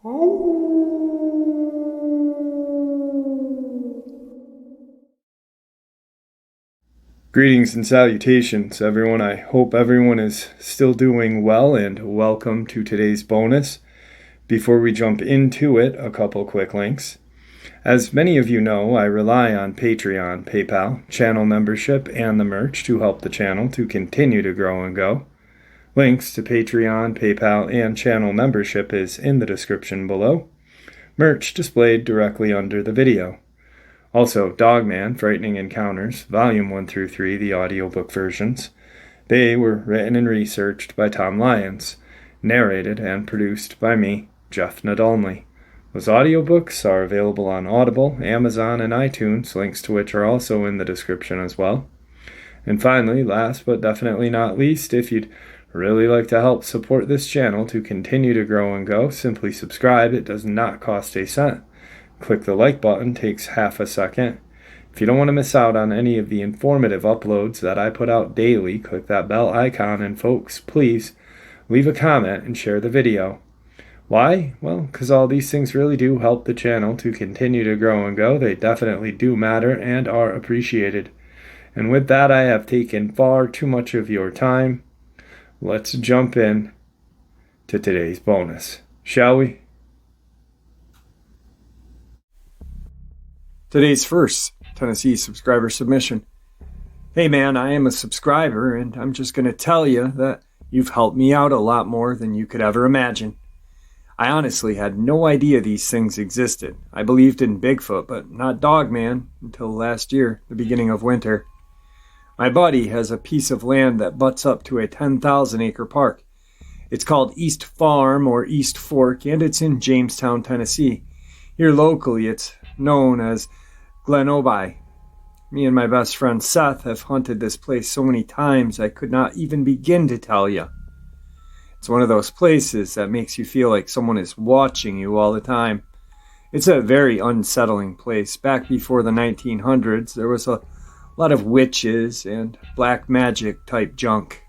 Greetings and salutations, everyone. I hope everyone is still doing well, and welcome to today's bonus. Before we jump into it, a couple quick links. As many of you know, I rely on Patreon, PayPal, channel membership, and the merch to help the channel to continue to grow and go. Links to Patreon, PayPal, and channel membership is in the description below. Merch displayed directly under the video. Also, Dogman, Frightening Encounters, Volume 1 through 3, the audiobook versions. They were written and researched by Tom Lyons, narrated and produced by me, Jeff Nadolny. Those audiobooks are available on Audible, Amazon, and iTunes, links to which are also in the description as well. And finally, last but definitely not least, if you'd really like to help support this channel to continue to grow and go, simply subscribe. It does not cost a cent. Click the like button, takes half a second. If you don't want to miss out on any of the informative uploads that I put out daily, click that bell icon, and folks, please leave a comment and share the video. Why? Well, because all these things really do help the channel to continue to grow and go. They definitely do matter and are appreciated. And with that, I have taken far too much of your time. Let's jump in to today's bonus, shall we? Today's first Tennessee subscriber submission. Hey man, I am a subscriber, and I'm just going to tell you that you've helped me out a lot more than you could ever imagine. I honestly had no idea these things existed. I believed in Bigfoot, but not Dogman until last year, the beginning of winter. My buddy has a piece of land that butts up to a 10,000-acre park. It's called East Farm or East Fork, and it's in Jamestown, Tennessee. Here locally, it's known as Glen-Obi. Me and my best friend Seth have hunted this place so many times I could not even begin to tell you. It's one of those places that makes you feel like someone is watching you all the time. It's a very unsettling place. Back before the 1900s, there was a lot of witches and black magic type junk.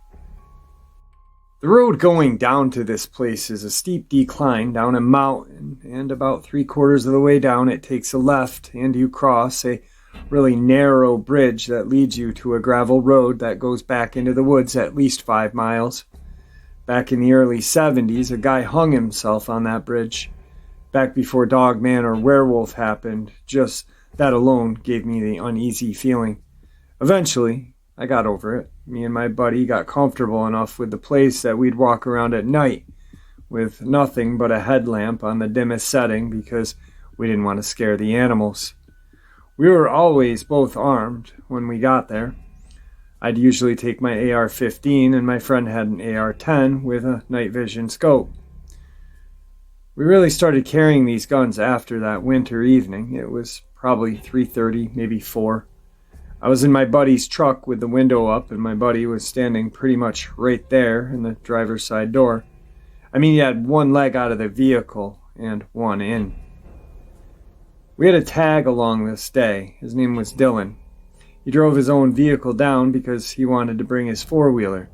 The road going down to this place is a steep decline down a mountain, and about 3/4 of the way down it takes a left, and you cross a really narrow bridge that leads you to a gravel road that goes back into the woods at least 5 miles. Back in the early 70s, a guy hung himself on that bridge. Back before Dogman or werewolf happened, just that alone gave me the uneasy feeling. Eventually, I got over it. Me and my buddy got comfortable enough with the place that we'd walk around at night with nothing but a headlamp on the dimmest setting because we didn't want to scare the animals. We were always both armed when we got there. I'd usually take my AR-15 and my friend had an AR-10 with a night vision scope. We really started carrying these guns after that winter evening. It was probably 3:30, maybe 4. I was in my buddy's truck with the window up, and my buddy was standing pretty much right there in the driver's side door. I mean, he had one leg out of the vehicle and one in. We had a tag along this day. His name was Dylan. He drove his own vehicle down because he wanted to bring his four-wheeler.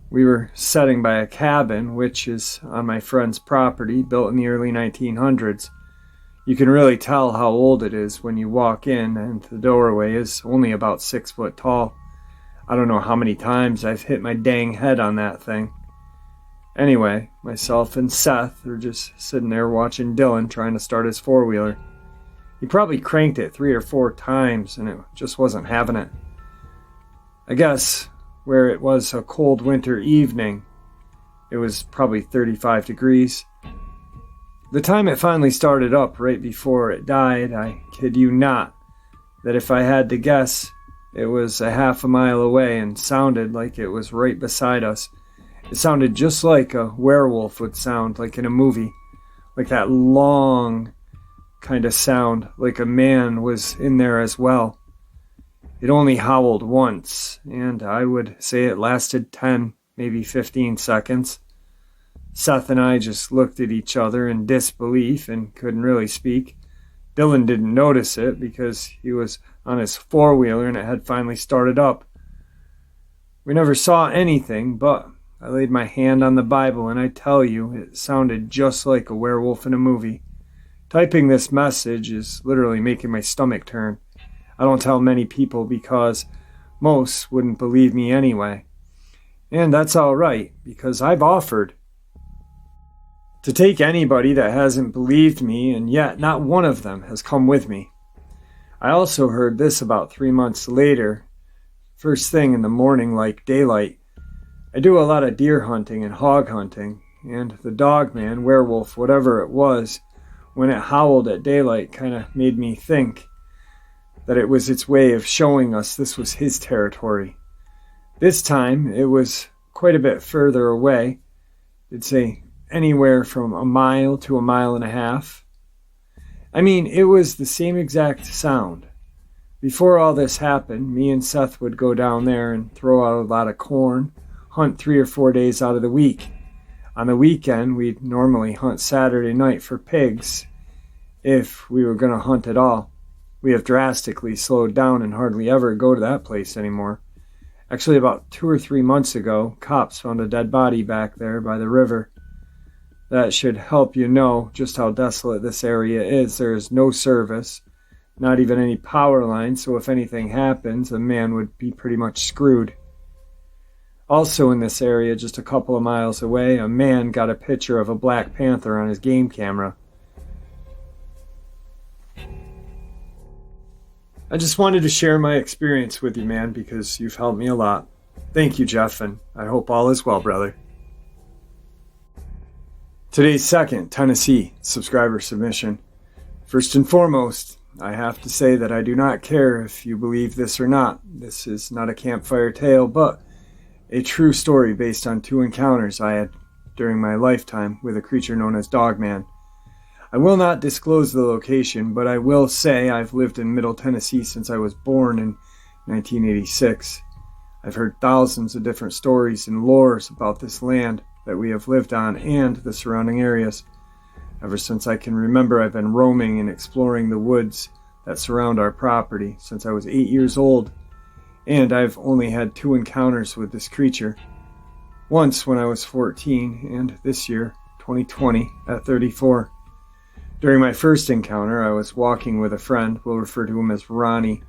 We were sitting by a cabin, which is on my friend's property, built in the early 1900s. You can really tell how old it is when you walk in, and the doorway is only about 6 foot tall. I don't know how many times I've hit my dang head on that thing. Anyway, myself and Seth are just sitting there watching Dylan trying to start his four-wheeler. He probably cranked it 3 or 4 times, and it just wasn't having it. I guess where it was a cold winter evening, it was probably 35 degrees. The time it finally started up right before it died, I kid you not, that if I had to guess, it was a half a mile away and sounded like it was right beside us. It sounded just like a werewolf would sound, like in a movie. Like that long kind of sound, like a man was in there as well. It only howled once, and I would say it lasted 10, maybe 15 seconds. Seth and I just looked at each other in disbelief and couldn't really speak. Dylan didn't notice it because he was on his four-wheeler and it had finally started up. We never saw anything, but I laid my hand on the Bible, and I tell you, it sounded just like a werewolf in a movie. Typing this message is literally making my stomach turn. I don't tell many people because most wouldn't believe me anyway. And that's all right, because I've offered to take anybody that hasn't believed me, and yet not one of them has come with me. I also heard this about 3 months later, first thing in the morning like daylight. I do a lot of deer hunting and hog hunting, and the Dogman, werewolf, whatever it was, when it howled at daylight kind of made me think that it was its way of showing us this was his territory. This time, it was quite a bit further away. It'd say anywhere from a mile to a mile and a half. I mean, it was the same exact sound. Before all this happened, me and Seth would go down there and throw out a lot of corn, hunt 3 or 4 days out of the week. On the weekend, we'd normally hunt Saturday night for pigs, if we were going to hunt at all. We have drastically slowed down and hardly ever go to that place anymore. Actually, about 2 or 3 months ago, cops found a dead body back there by the river. That should help you know just how desolate this area is. There is no service, not even any power lines, so if anything happens, a man would be pretty much screwed. Also in this area, just a couple of miles away, a man got a picture of a black panther on his game camera. I just wanted to share my experience with you, man, because you've helped me a lot. Thank you, Jeff, and I hope all is well, brother. Today's second Tennessee subscriber submission. First and foremost, I have to say that I do not care if you believe this or not. This is not a campfire tale, but a true story based on 2 encounters I had during my lifetime with a creature known as Dogman. I will not disclose the location, but I will say I've lived in Middle Tennessee since I was born in 1986. I've heard thousands of different stories and lores about this land that we have lived on and the surrounding areas. Ever since I can remember, I've been roaming and exploring the woods that surround our property since I was 8 years old, and I've only had 2 encounters with this creature. Once when I was 14, and this year, 2020, at 34. During my first encounter, I was walking with a friend. We'll refer to him as Ronnie.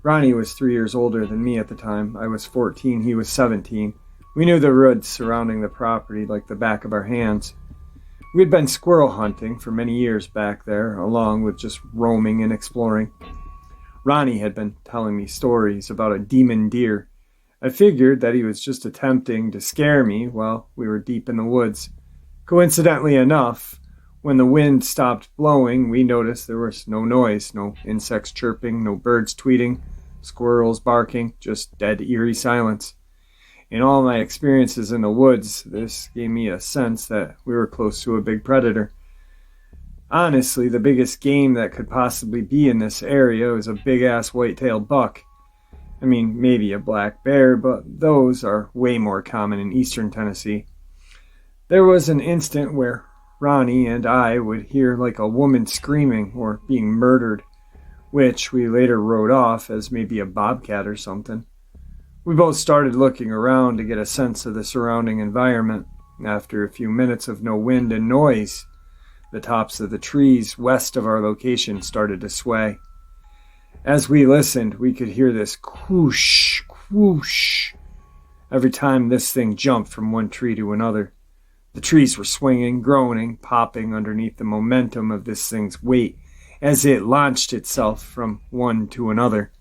Ronnie was 3 years older than me at the time. I was 14, he was 17. We knew the woods surrounding the property like the back of our hands. We had been squirrel hunting for many years back there, along with just roaming and exploring. Ronnie had been telling me stories about a demon deer. I figured that he was just attempting to scare me while we were deep in the woods. Coincidentally enough, when the wind stopped blowing, we noticed there was no noise, no insects chirping, no birds tweeting, squirrels barking, just dead eerie silence. In all my experiences in the woods, this gave me a sense that we were close to a big predator. Honestly, the biggest game that could possibly be in this area was a big-ass white-tailed buck. I mean, maybe a black bear, but those are way more common in eastern Tennessee. There was an instant where Ronnie and I would hear like a woman screaming or being murdered, which we later wrote off as maybe a bobcat or something. We both started looking around to get a sense of the surrounding environment. After a few minutes of no wind and noise, the tops of the trees west of our location started to sway. As we listened, we could hear this whoosh, whoosh, every time this thing jumped from one tree to another. The trees were swinging, groaning, popping underneath the momentum of this thing's weight as it launched itself from one to another.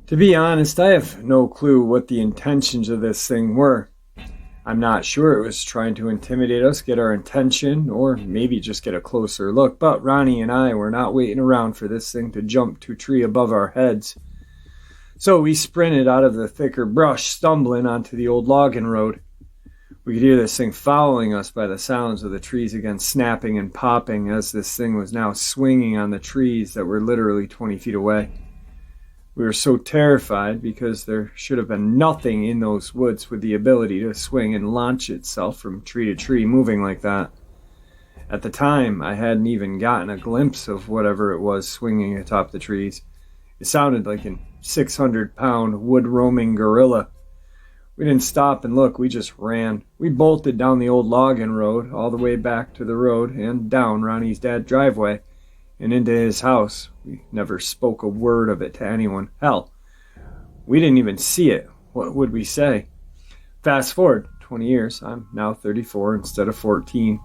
To be honest, I have no clue what the intentions of this thing were. I'm not sure it was trying to intimidate us, get our attention, or maybe just get a closer look, but Ronnie and I were not waiting around for this thing to jump to a tree above our heads. So we sprinted out of the thicker brush, stumbling onto the old logging road. We could hear this thing following us by the sounds of the trees again snapping and popping as this thing was now swinging on the trees that were literally 20 feet away. We were so terrified because there should have been nothing in those woods with the ability to swing and launch itself from tree to tree moving like that. At the time, I hadn't even gotten a glimpse of whatever it was swinging atop the trees. It sounded like a 600-pound wood-roaming gorilla. We didn't stop and look, we just ran. We bolted down the old logging road, all the way back to the road and down Ronnie's dad's driveway and into his house. We never spoke a word of it to anyone. Hell, we didn't even see it. What would we say? Fast forward 20 years, I'm now 34 instead of 14.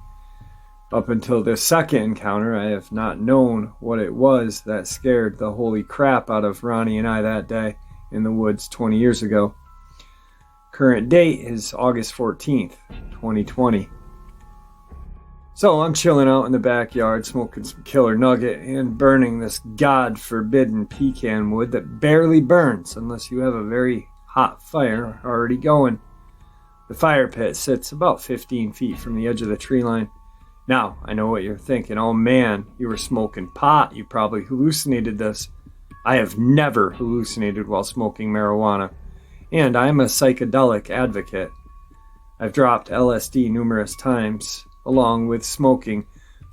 Up until this second encounter, I have not known what it was that scared the holy crap out of Ronnie and I that day in the woods 20 years ago. Current date is August 14th, 2020. So I'm chilling out in the backyard, smoking some killer nugget and burning this God-forbidden pecan wood that barely burns unless you have a very hot fire already going. The fire pit sits about 15 feet from the edge of the tree line. Now, I know what you're thinking. Oh man, you were smoking pot. You probably hallucinated this. I have never hallucinated while smoking marijuana, and I am a psychedelic advocate. I've dropped LSD numerous times, along with smoking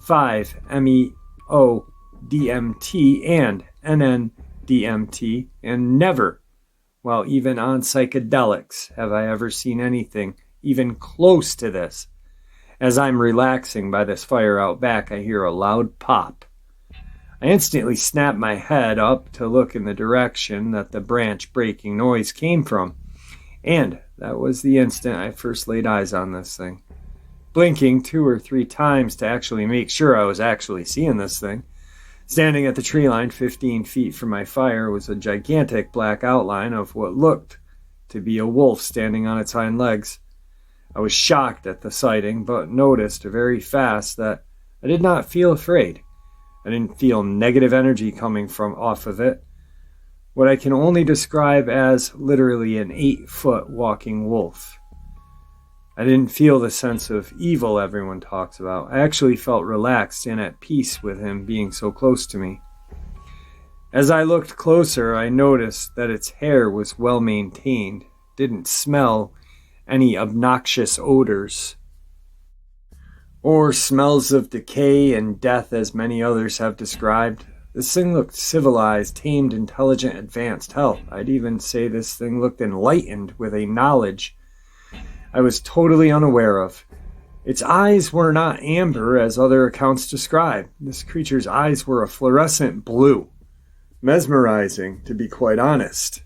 5-MeO-DMT and NN-DMT, and never, while even on psychedelics, have I ever seen anything even close to this. As I'm relaxing by this fire out back, I hear a loud pop. I instantly snap my head up to look in the direction that the branch breaking noise came from, and that was the instant I first laid eyes on this thing. Blinking 2 or 3 times to actually make sure I was actually seeing this thing. Standing at the tree line 15 feet from my fire was a gigantic black outline of what looked to be a wolf standing on its hind legs. I was shocked at the sighting, but noticed very fast that I did not feel afraid. I didn't feel negative energy coming from off of it. What I can only describe as literally an 8-foot walking wolf. I didn't feel the sense of evil everyone talks about. I actually felt relaxed and at peace with him being so close to me. As I looked closer, I noticed that its hair was well maintained, didn't smell any obnoxious odors, or smells of decay and death as many others have described. This thing looked civilized, tamed, intelligent, advanced. Hell, I'd even say this thing looked enlightened with a knowledge I was totally unaware of. Its eyes were not amber as other accounts describe. This creature's eyes were a fluorescent blue. Mesmerizing, to be quite honest.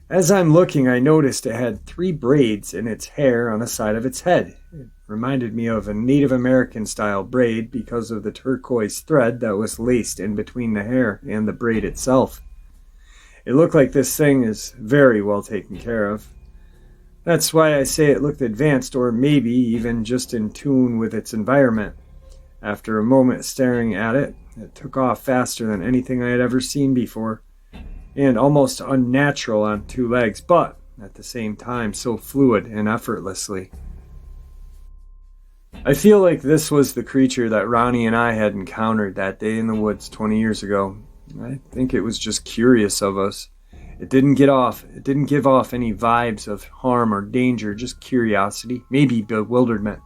As I'm looking, I noticed it had 3 braids in its hair on the side of its head. It reminded me of a Native American style braid because of the turquoise thread that was laced in between the hair and the braid itself. It looked like this thing is very well taken care of. That's why I say it looked advanced, or maybe even just in tune with its environment. After a moment staring at it, it took off faster than anything I had ever seen before, and almost unnatural on 2 legs, but at the same time so fluid and effortlessly. I feel like this was the creature that Ronnie and I had encountered that day in the woods 20 years ago. I think it was just curious of us. It didn't give off any vibes of harm or danger, just curiosity, maybe bewilderment.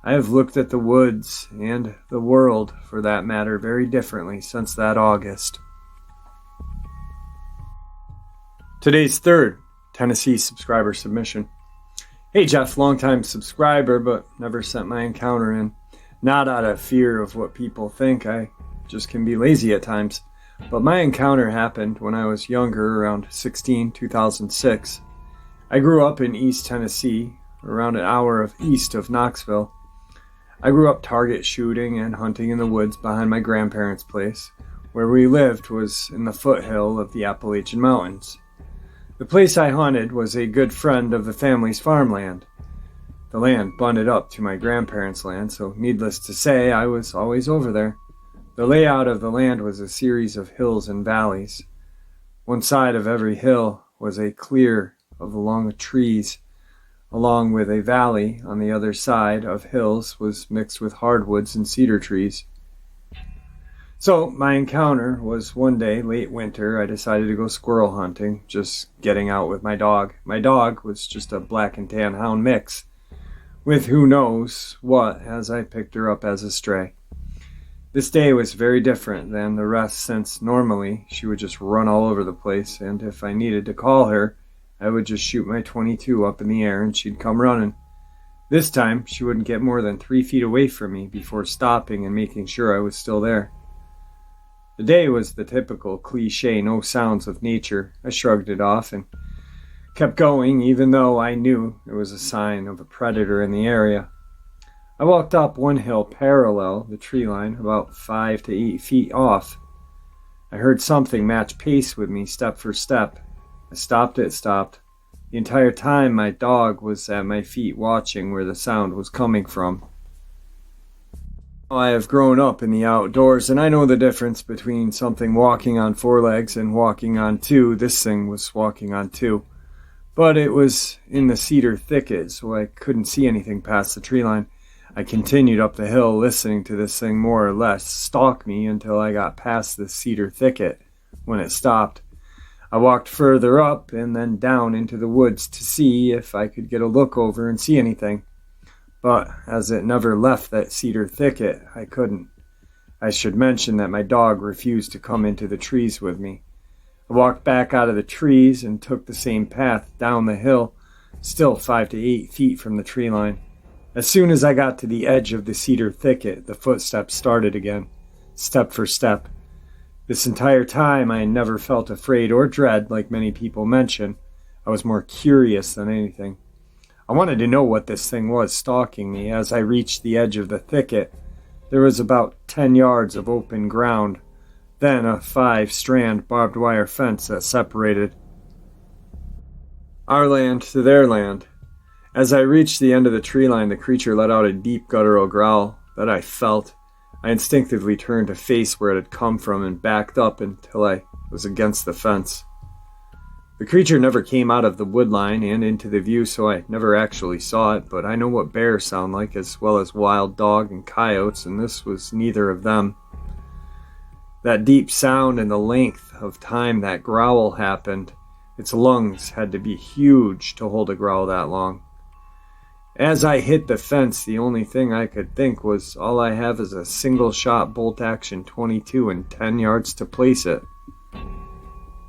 I have looked at the woods, and the world, for that matter, very differently since that August. Today's third Tennessee subscriber submission. Hey Jeff, longtime subscriber, but never sent my encounter in. Not out of fear of what people think, I just can be lazy at times. But my encounter happened when I was younger, around 2006. I grew up in East Tennessee, around an hour east of Knoxville. I grew up target shooting and hunting in the woods behind my grandparents' place. Where we lived was in the foothill of the Appalachian Mountains. The place I hunted was a good friend of the family's farmland. The land butted up to my grandparents' land, so needless to say, I was always over there. The layout of the land was a series of hills and valleys. One side of every hill was a clear of long trees, along with a valley on the other side of hills was mixed with hardwoods and cedar trees. So my encounter was one day, late winter, I decided to go squirrel hunting, just getting out with my dog. My dog was just a black and tan hound mix, with who knows what, as I picked her up as a stray. This day was very different than the rest, since normally she would just run all over the place, and if I needed to call her, I would just shoot my .22 up in the air and she'd come running. This time, she wouldn't get more than 3 feet away from me before stopping and making sure I was still there. The day was the typical cliche no sounds of nature. I shrugged it off and kept going, even though I knew it was a sign of a predator in the area. I walked up one hill parallel the tree line, about 5 to 8 feet off. I heard something match pace with me step for step. I stopped, it stopped. The entire time my dog was at my feet watching where the sound was coming from. I have grown up in the outdoors and I know the difference between something walking on 4 legs and walking on 2. This thing was walking on 2. But it was in the cedar thicket, so I couldn't see anything past the tree line. I continued up the hill listening to this thing more or less stalk me until I got past the cedar thicket. When it stopped, I walked further up and then down into the woods to see if I could get a look over and see anything. But as it never left that cedar thicket, I couldn't. I should mention that my dog refused to come into the trees with me. I walked back out of the trees and took the same path down the hill, still 5 to 8 feet from the tree line. As soon as I got to the edge of the cedar thicket, the footsteps started again, step for step. This entire time, I never felt afraid or dread like many people mention. I was more curious than anything. I wanted to know what this thing was stalking me. As I reached the edge of the thicket, there was about 10 yards of open ground, then a 5-strand barbed wire fence that separated our land to their land. As I reached the end of the tree line, the creature let out a deep guttural growl that I felt. I instinctively turned to face where it had come from and backed up until I was against the fence. The creature never came out of the wood line and into the view, so I never actually saw it, but I know what bears sound like as well as wild dog and coyotes, and this was neither of them. That deep sound and the length of time that growl happened, its lungs had to be huge to hold a growl that long. As I hit the fence, the only thing I could think was all I have is a single-shot bolt-action .22 and 10 yards to place it.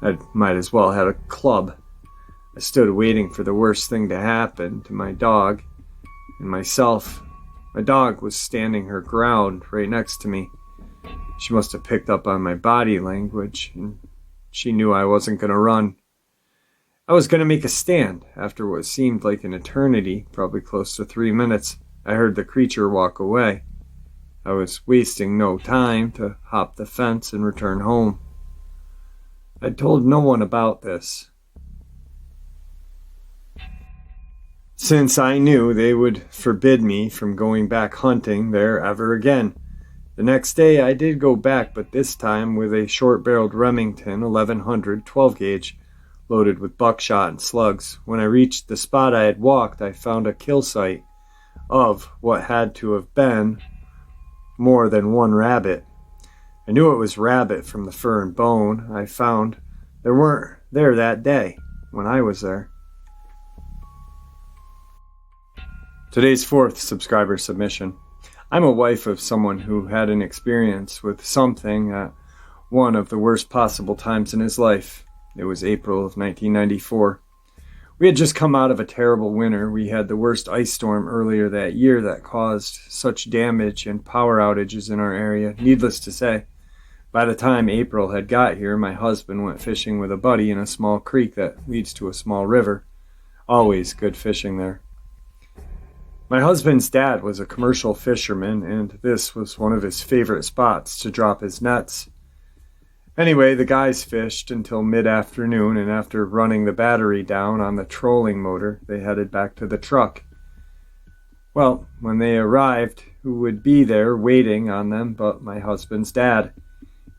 I might as well have a club. I stood waiting for the worst thing to happen to my dog and myself. My dog was standing her ground right next to me. She must have picked up on my body language, and she knew I wasn't going to run. I was going to make a stand. After what seemed like an eternity, probably close to 3 minutes, I heard the creature walk away. I was wasting no time to hop the fence and return home. I told no one about this, since I knew they would forbid me from going back hunting there ever again. The next day I did go back, but this time with a short-barreled Remington 1100 12-gauge, loaded with buckshot and slugs. When I reached the spot I had walked, I found a kill site of what had to have been more than one rabbit. I knew it was rabbit from the fur and bone I found. There weren't there that day when I was there. Today's 4th subscriber submission. I'm a wife of someone who had an experience with something at one of the worst possible times in his life. It was April of 1994. We had just come out of a terrible winter. We had the worst ice storm earlier that year that caused such damage and power outages in our area. Needless to say, by the time April had got here, my husband went fishing with a buddy in a small creek that leads to a small river. Always good fishing there. My husband's dad was a commercial fisherman, and this was one of his favorite spots to drop his nets. Anyway, the guys fished until mid-afternoon, and after running the battery down on the trolling motor, they headed back to the truck. Well, when they arrived, who would be there waiting on them but my husband's dad?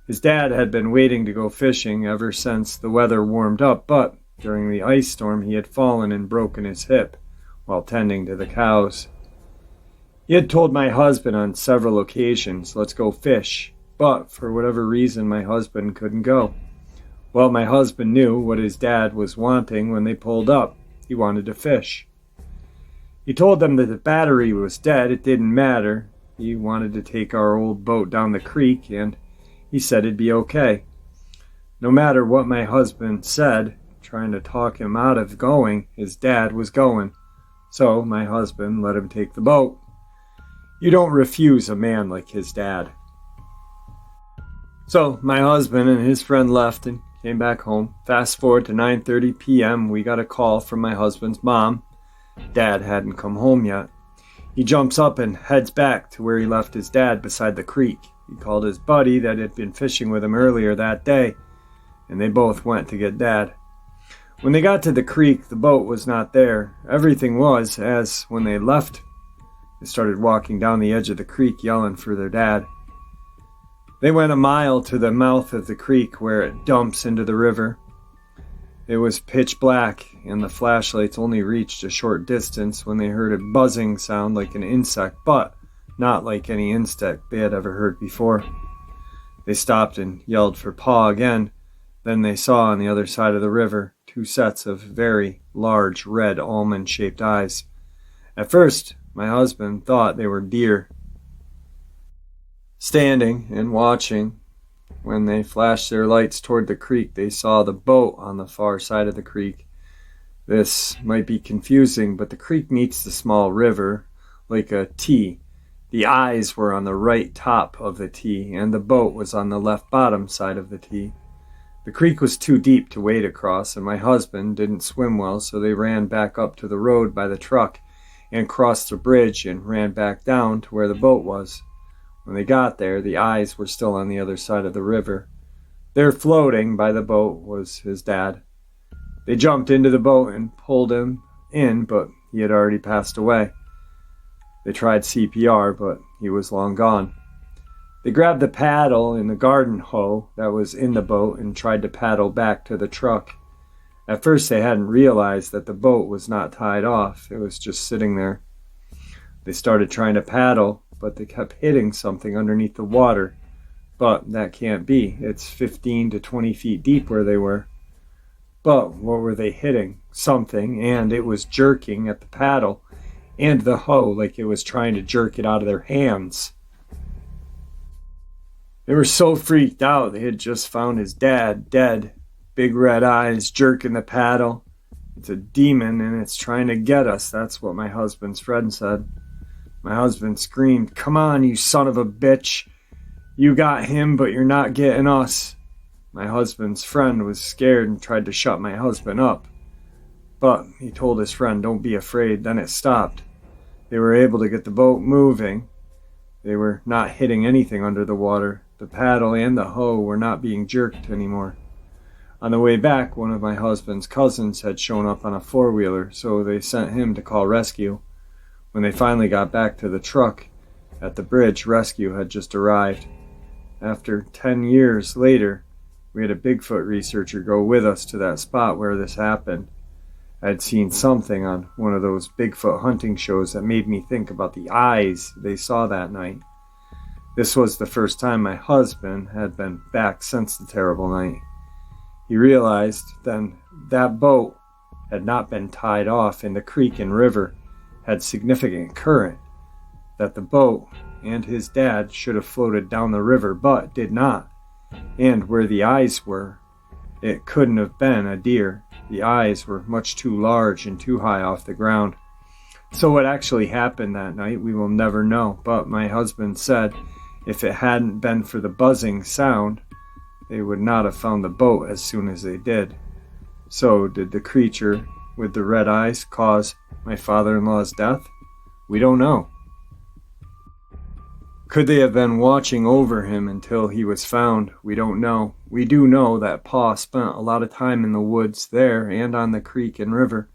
His dad had been waiting to go fishing ever since the weather warmed up, but during the ice storm he had fallen and broken his hip while tending to the cows. He had told my husband on several occasions, "Let's go fish," but for whatever reason my husband couldn't go. Well, my husband knew what his dad was wanting when they pulled up. He wanted to fish. He told them that the battery was dead. It didn't matter. He wanted to take our old boat down the creek, and he said it'd be okay. No matter what my husband said, trying to talk him out of going. His dad was going. So my husband let him take the boat. You don't refuse a man like his dad. So my husband and his friend left and came back home. Fast forward to 9:30 p.m. We got a call from my husband's mom. Dad hadn't come home yet. He jumps up and heads back to where he left his dad beside the creek. He called his buddy that had been fishing with him earlier that day, and they both went to get Dad. When they got to the creek, the boat was not there. Everything was as when they left. They started walking down the edge of the creek yelling for their dad. They went a mile to the mouth of the creek where it dumps into the river. It was pitch black, and the flashlights only reached a short distance when they heard a buzzing sound like an insect, but not like any insect they had ever heard before. They stopped and yelled for Pa again. Then they saw on the other side of the river 2 sets of very large red almond-shaped eyes. At first, my husband thought they were deer. Standing and watching, when they flashed their lights toward the creek, they saw the boat on the far side of the creek. This might be confusing, but the creek meets the small river like a T. The eyes were on the right top of the T, and the boat was on the left bottom side of the T. The creek was too deep to wade across, and my husband didn't swim well, so they ran back up to the road by the truck and crossed the bridge and ran back down to where the boat was. When they got there, the eyes were still on the other side of the river. There floating by the boat was his dad. They jumped into the boat and pulled him in, but he had already passed away. They tried CPR, but he was long gone. They grabbed the paddle and the garden hoe that was in the boat and tried to paddle back to the truck. At first they hadn't realized that the boat was not tied off. It was just sitting there. They started trying to paddle, but they kept hitting something underneath the water. But that can't be. It's 15 to 20 feet deep where they were. But what were they hitting? Something, and it was jerking at the paddle and the hoe like it was trying to jerk it out of their hands. They were so freaked out. They had just found his dad dead. Big red eyes, jerking the paddle. It's a demon and it's trying to get us. That's what my husband's friend said. My husband screamed, "Come on, you son of a bitch. You got him, but you're not getting us." My husband's friend was scared and tried to shut my husband up. But he told his friend, "Don't be afraid." Then it stopped. They were able to get the boat moving. They were not hitting anything under the water. The paddle and the hoe were not being jerked anymore. On the way back, one of my husband's cousins had shown up on a four-wheeler, so they sent him to call rescue. When they finally got back to the truck at the bridge, rescue had just arrived. After 10 years later, we had a Bigfoot researcher go with us to that spot where this happened. I had seen something on one of those Bigfoot hunting shows that made me think about the eyes they saw that night. This was the first time my husband had been back since the terrible night. He realized then that boat had not been tied off in the creek and river, had significant current, that the boat and his dad should have floated down the river but did not, and where the eyes were, it couldn't have been a deer. The eyes were much too large and too high off the ground. So what actually happened that night we will never know, but my husband said if it hadn't been for the buzzing sound, they would not have found the boat as soon as they did. So did the creature with the red eyes cause my father-in-law's death? We don't know. Could they have been watching over him until he was found? We don't know. We do know that Pa spent a lot of time in the woods there and on the creek and river.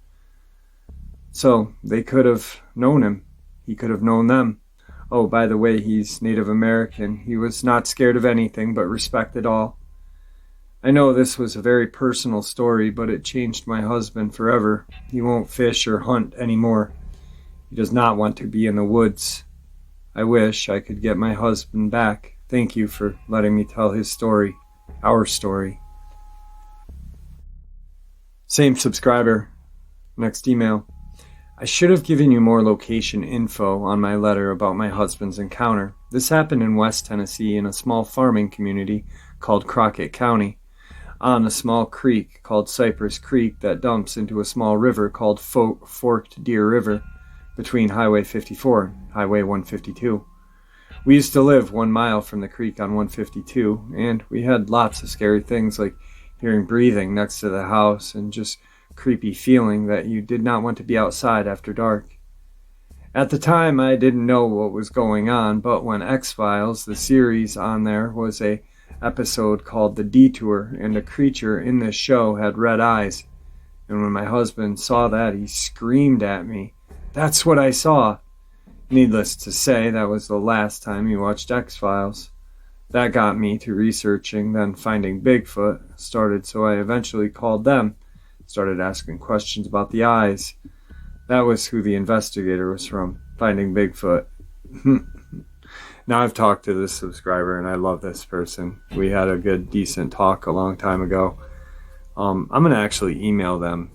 So they could have known him. He could have known them. Oh, by the way, he's Native American. He was not scared of anything but respected all. I know this was a very personal story, but it changed my husband forever. He won't fish or hunt anymore. He does not want to be in the woods. I wish I could get my husband back. Thank you for letting me tell his story, our story. Same subscriber. Next email. I should have given you more location info on my letter about my husband's encounter. This happened in West Tennessee in a small farming community called Crockett County. on a small creek called Cypress Creek that dumps into a small river called Forked Deer River between Highway 54 and Highway 152. We used to live 1 mile from the creek on 152, and we had lots of scary things like hearing breathing next to the house and just creepy feeling that you did not want to be outside after dark. At the time, I didn't know what was going on, but when X-Files, the series on there, was a episode called The Detour, and a creature in this show had red eyes. And when my husband saw that, he screamed at me, "That's what I saw!" Needless to say, that was the last time he watched X-Files. That got me to researching, then finding Bigfoot started, so I eventually called them, started asking questions about the eyes. That was who the investigator was from, Finding Bigfoot. Now I've talked to this subscriber, and I love this person. We had a good, decent talk a long time ago. I'm going to actually email them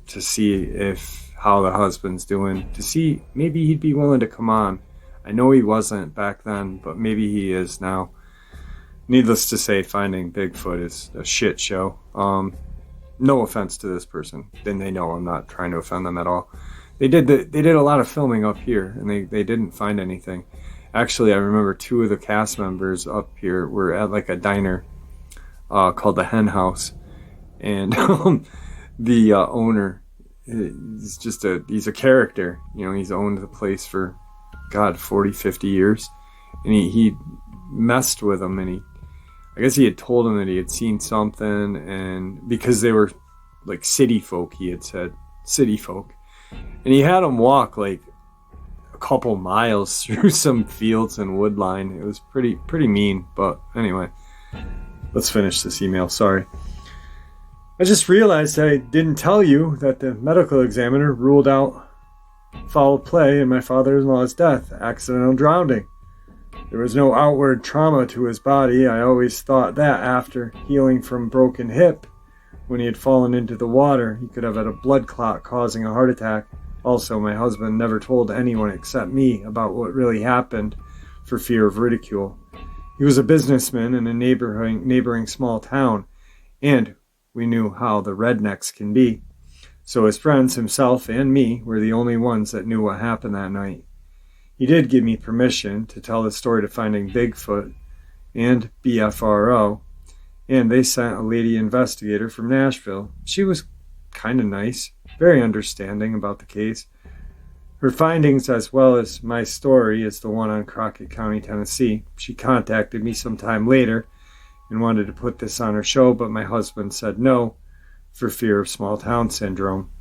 to see how the husband's doing, to see maybe he'd be willing to come on. I know he wasn't back then, but maybe he is now. Needless to say, Finding Bigfoot is a shit show. No offense to this person. Then they know I'm not trying to offend them at all. They did a lot of filming up here, and they didn't find anything. Actually, I remember 2 of the cast members up here were at like a diner called the Hen House, and the owner is he's a character. He's owned the place for 40, 50 years, and he messed with them, and I guess he had told him that he had seen something, and because they were like city folk, he had said city folk, and he had them walk like a couple miles through some fields and wood line. It was pretty mean, but anyway, let's finish this email. Sorry. I just realized I didn't tell you that the medical examiner ruled out foul play in my father-in-law's death, accidental drowning. There was no outward trauma to his body. I always thought that after healing from broken hip, when he had fallen into the water, he could have had a blood clot causing a heart attack. Also, my husband never told anyone except me about what really happened for fear of ridicule. He was a businessman in a neighboring small town, and we knew how the rednecks can be. So his friends, himself, and me were the only ones that knew what happened that night. He did give me permission to tell the story to Finding Bigfoot and BFRO, and they sent a lady investigator from Nashville. She was kind of nice, very understanding about the case. Her findings, as well as my story, is the one on Crockett County, Tennessee. She contacted me sometime later and wanted to put this on her show, but my husband said no for fear of small town syndrome.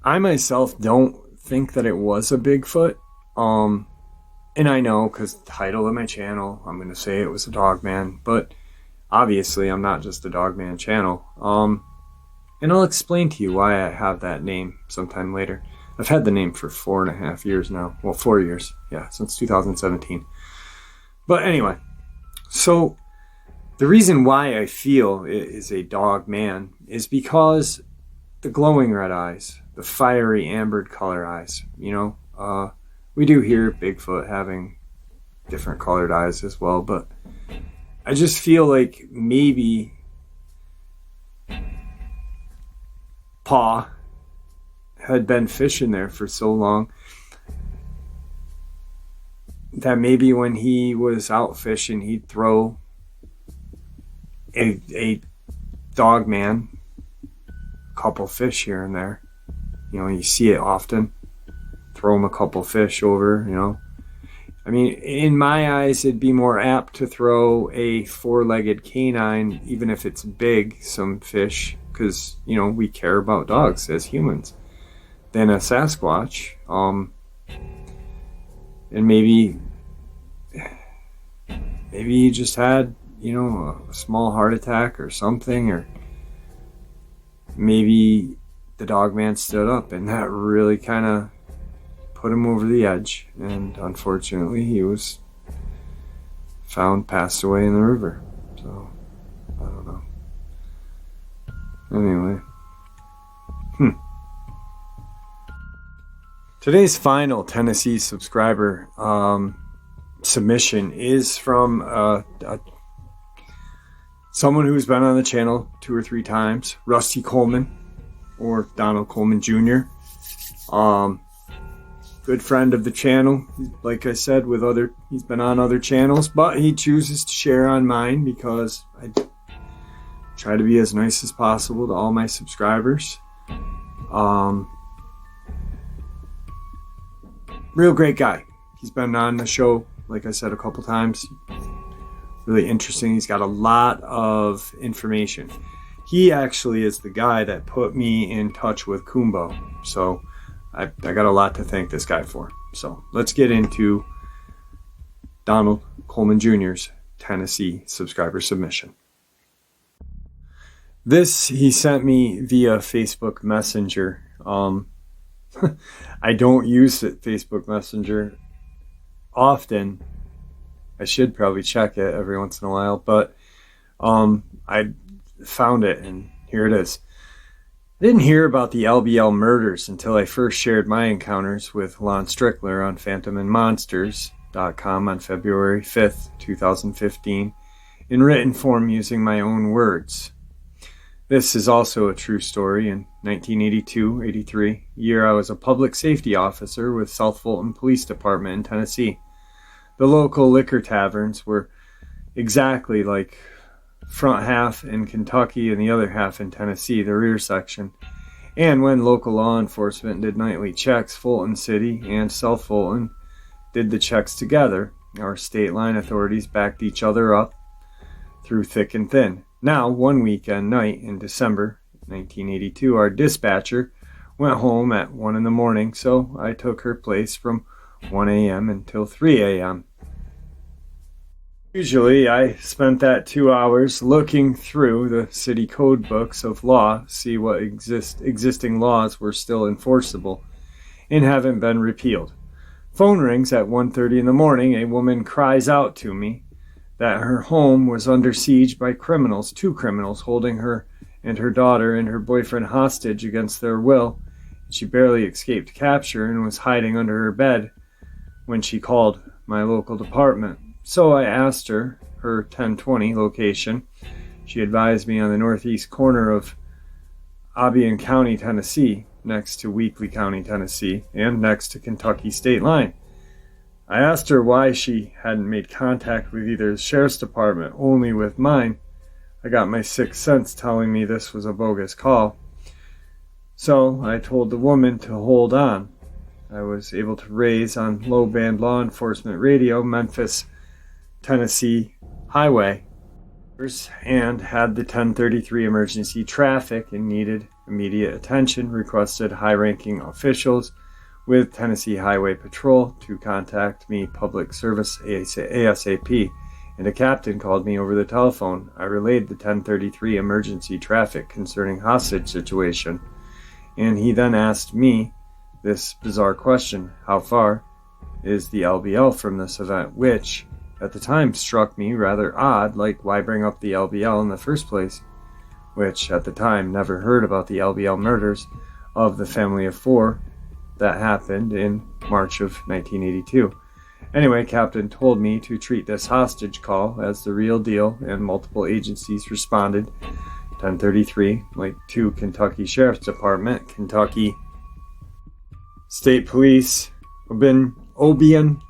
I myself don't think that it was a Bigfoot. And I know because the title of my channel, I'm going to say it was a Dogman, but obviously I'm not just a Dogman channel. And I'll explain to you why I have that name sometime later. I've had the name for 4.5 years now. Well, 4 years. Yeah, since 2017. But anyway, so the reason why I feel it is a Dogman is because the glowing red eyes, the fiery ambered color eyes, we do hear Bigfoot having different colored eyes as well, but I just feel like maybe Pa had been fishing there for so long that maybe when he was out fishing, he'd throw a Dogman, a couple fish here and there. You see it often. Throw him a couple fish over, I mean, in my eyes, it'd be more apt to throw a 4-legged canine, even if it's big, some fish, because, we care about dogs as humans, than a Sasquatch. And maybe he just had, a small heart attack or something, or maybe the Dogman stood up, and that really kind of put him over the edge, and unfortunately he was found passed away in the river. So I don't know. Anyway, today's final Tennessee subscriber submission is from a someone who's been on the channel 2 or 3 times, Rusty Coleman, or Donald Coleman Jr. Good friend of the channel. Like I said, he's been on other channels, but he chooses to share on mine because I try to be as nice as possible to all my subscribers. Real great guy. He's been on the show, like I said, a couple times. Really interesting. He's got a lot of information. He actually is the guy that put me in touch with Kumbo. So I got a lot to thank this guy for. So let's get into Donald Coleman Jr.'s Tennessee subscriber submission. This he sent me via Facebook Messenger. I don't use Facebook Messenger often. I should probably check it every once in a while, but I found it, and here it is. I didn't hear about the L.B.L. murders until I first shared my encounters with Lon Strickler on phantomandmonsters.com on February 5th, 2015, in written form using my own words. This is also a true story. In 1982-83, year I was a public safety officer with South Fulton Police Department in Tennessee. The local liquor taverns were exactly like front half in Kentucky and the other half in Tennessee, the rear section. And when local law enforcement did nightly checks, Fulton City and South Fulton did the checks together. Our state line authorities backed each other up through thick and thin. Now, one weekend night in December 1982, our dispatcher went home at 1 in the morning, so I took her place from 1 a.m. until 3 a.m. Usually, I spent that 2 hours looking through the city code books of law, see what existing laws were still enforceable and haven't been repealed. Phone rings at 1:30 in the morning. A woman cries out to me that her home was under siege by criminals, 2 criminals holding her and her daughter and her boyfriend hostage against their will. She barely escaped capture and was hiding under her bed when she called my local department. So I asked her 1020 location. She advised me on the northeast corner of Albion County, Tennessee, next to Weakley County, Tennessee, and next to Kentucky state line. I asked her why she hadn't made contact with either the sheriff's department, only with mine. I got my 6th sense telling me this was a bogus call. So I told the woman to hold on. I was able to raise on low-band law enforcement radio Memphis, Tennessee highway and had the 1033 emergency traffic and needed immediate attention, requested high-ranking officials with Tennessee Highway Patrol to contact me public service ASAP, and a captain called me over the telephone. I relayed the 1033 emergency traffic concerning hostage situation, and he then asked me this bizarre question: how far is the L.B.L. from this event, which at the time struck me rather odd, like why bring up the L.B.L. in the first place, which at the time never heard about the L.B.L. murders of the family of 4 that happened in March of 1982. Anyway, Captain told me to treat this hostage call as the real deal, and multiple agencies responded. 1033, like 2 Kentucky Sheriff's Department, Kentucky State Police, Obion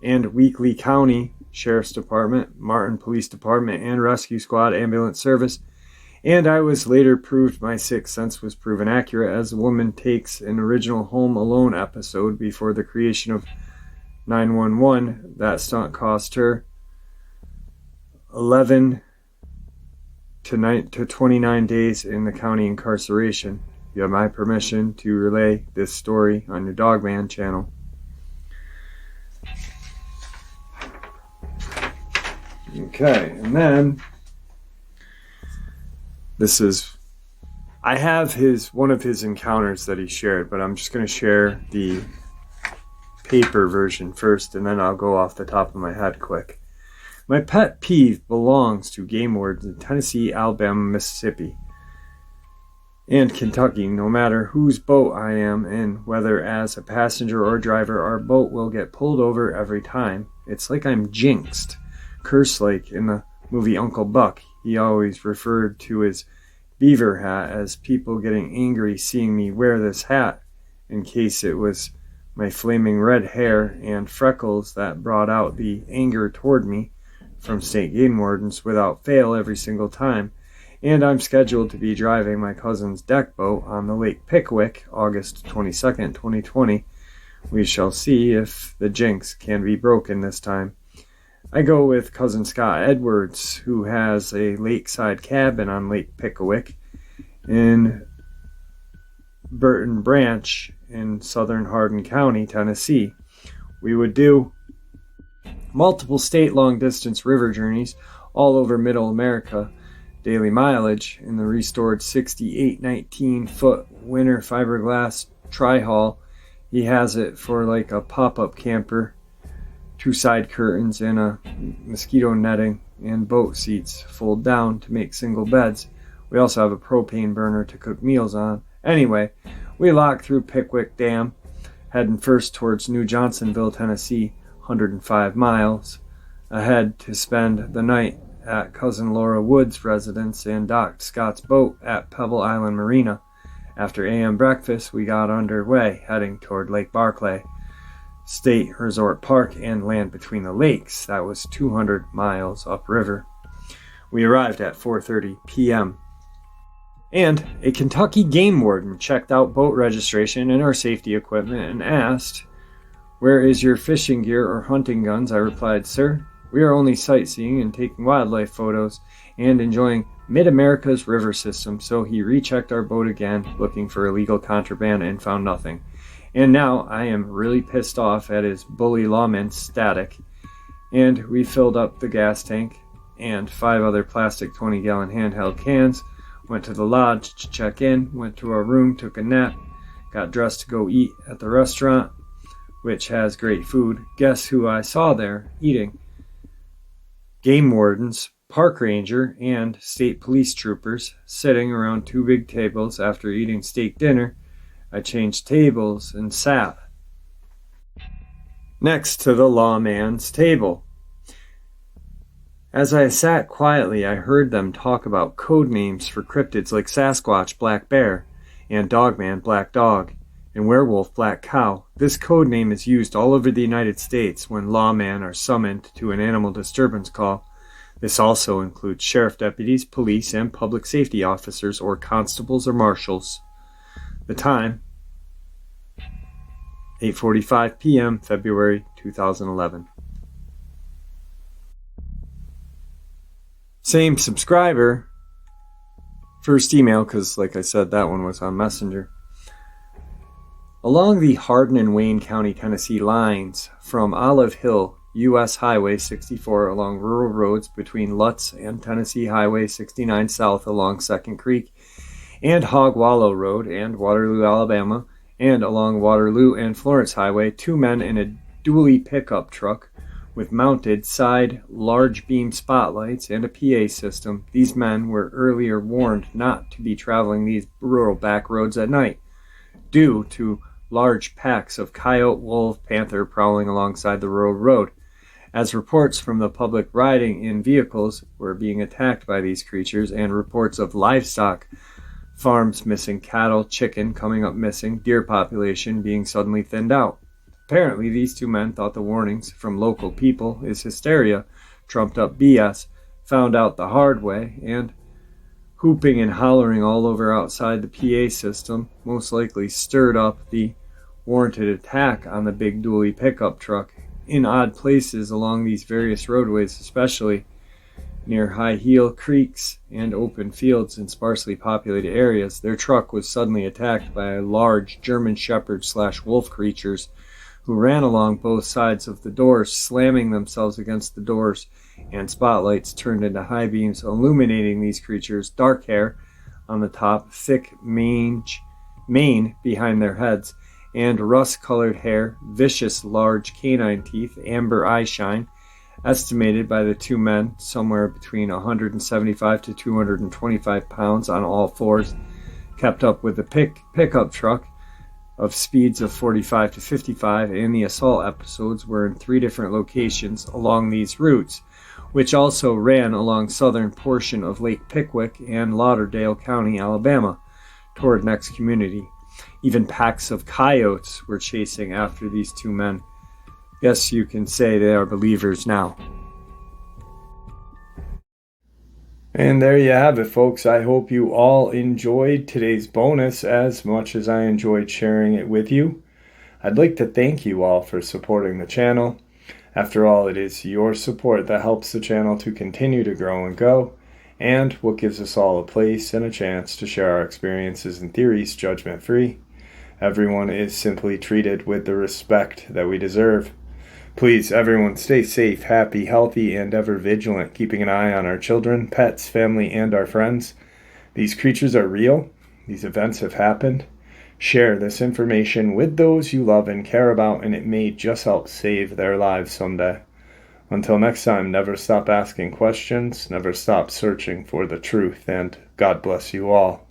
and Weakley County Sheriff's Department, Martin Police Department, and Rescue Squad Ambulance Service. And I was later proved my 6th sense was proven accurate, as the woman takes an original Home Alone episode before the creation of 911. That stunt cost her 11 to 29 days in the county incarceration. You have my permission to relay this story on your Dogman channel. Okay, and then I have one of his encounters that he shared, but I'm just going to share the paper version first, and then I'll go off the top of my head quick. My pet peeve belongs to game wards in Tennessee, Alabama, Mississippi, and Kentucky. No matter whose boat I am in, whether as a passenger or driver, our boat will get pulled over every time. It's like I'm jinxed. Cursed like in the movie Uncle Buck. He always referred to his beaver hat as people getting angry seeing me wear this hat, in case it was my flaming red hair and freckles that brought out the anger toward me from state game wardens without fail every single time. And I'm scheduled to be driving my cousin's deck boat on the Lake Pickwick, August 22nd, 2020. We shall see if the jinx can be broken this time. I go with cousin Scott Edwards, who has a lakeside cabin on Lake Pickwick in Burton Branch in southern Hardin County, Tennessee. We would do multiple state long-distance river journeys all over Middle America, daily mileage in the restored 68-19-foot winter fiberglass tri-hull. He has it for like a pop-up camper, 2 side curtains and a mosquito netting, and boat seats fold down to make single beds. We also have a propane burner to cook meals on. Anyway, we lock through Pickwick Dam, heading first towards New Johnsonville, Tennessee, 105 miles ahead, to spend the night at cousin Laura Wood's residence and docked Scott's boat at Pebble Island Marina. After AM breakfast, we got underway, heading toward Lake Barclay State Resort Park and land between the lakes. That was 200 miles upriver. We arrived at 4:30 p.m. and a Kentucky game warden checked out boat registration and our safety equipment and asked, "Where is your fishing gear or hunting guns?" I replied, "Sir, we are only sightseeing and taking wildlife photos and enjoying Mid-America's river system." So he rechecked our boat again, looking for illegal contraband, and found nothing. And now I am really pissed off at his bully lawman static. And we filled up the gas tank and 5 other plastic 20-gallon handheld cans, went to the lodge to check in, went to our room, took a nap, got dressed to go eat at the restaurant, which has great food. Guess who I saw there eating? Game wardens, park ranger, and state police troopers sitting around 2 big tables after eating steak dinner. I changed tables and sat next to the lawman's table. As I sat quietly, I heard them talk about code names for cryptids like Sasquatch, Black Bear, and Dogman, Black Dog, and Werewolf, Black Cow. This code name is used all over the United States when lawmen are summoned to an animal disturbance call. This also includes sheriff deputies, police, and public safety officers or constables or marshals. The time, 8:45 p.m., February 2011. Same subscriber. First email, because like I said, that one was on Messenger. Along the Hardin and Wayne County, Tennessee lines from Olive Hill, U.S. Highway 64 along rural roads between Lutz and Tennessee Highway 69 south along Second Creek and Hog Wallow Road and Waterloo, Alabama, and along Waterloo and Florence Highway, 2 men in a dually pickup truck with mounted side large beam spotlights and a PA system. These men were earlier warned not to be traveling these rural back roads at night due to large packs of coyote, wolf, panther prowling alongside the rural road. As reports from the public riding in vehicles were being attacked by these creatures, and reports of livestock farms missing cattle, chicken coming up missing, deer population being suddenly thinned out. Apparently, these 2 men thought the warnings from local people is hysteria, trumped up BS, found out the hard way, and hooping and hollering all over outside the PA system most likely stirred up the warranted attack on the big dually pickup truck. In odd places along these various roadways, especially near high-heel creeks and open fields in sparsely populated areas, their truck was suddenly attacked by large German Shepherd/wolf creatures who ran along both sides of the doors, slamming themselves against the doors, and spotlights turned into high beams illuminating these creatures, dark hair on the top, thick mane behind their heads, and rust-colored hair, vicious large canine teeth, amber eye shine, estimated by the 2 men somewhere between 175 to 225 pounds on all fours, kept up with the pickup truck of speeds of 45 to 55, and the assault episodes were in 3 different locations along these routes. which also ran along southern portion of Lake Pickwick and Lauderdale County, Alabama, toward next community. Even packs of coyotes were chasing after these two men. Guess you can say they are believers now. And there you have it, folks. I hope you all enjoyed today's bonus as much as I enjoyed sharing it with you. I'd like to thank you all for supporting the channel. After all, it is your support that helps the channel to continue to grow and go, and what gives us all a place and a chance to share our experiences and theories judgment-free. Everyone is simply treated with the respect that we deserve. Please, everyone, stay safe, happy, healthy, and ever vigilant, keeping an eye on our children, pets, family, and our friends. These creatures are real. These events have happened. Share this information with those you love and care about, and it may just help save their lives someday. Until next time, never stop asking questions, never stop searching for the truth, and God bless you all.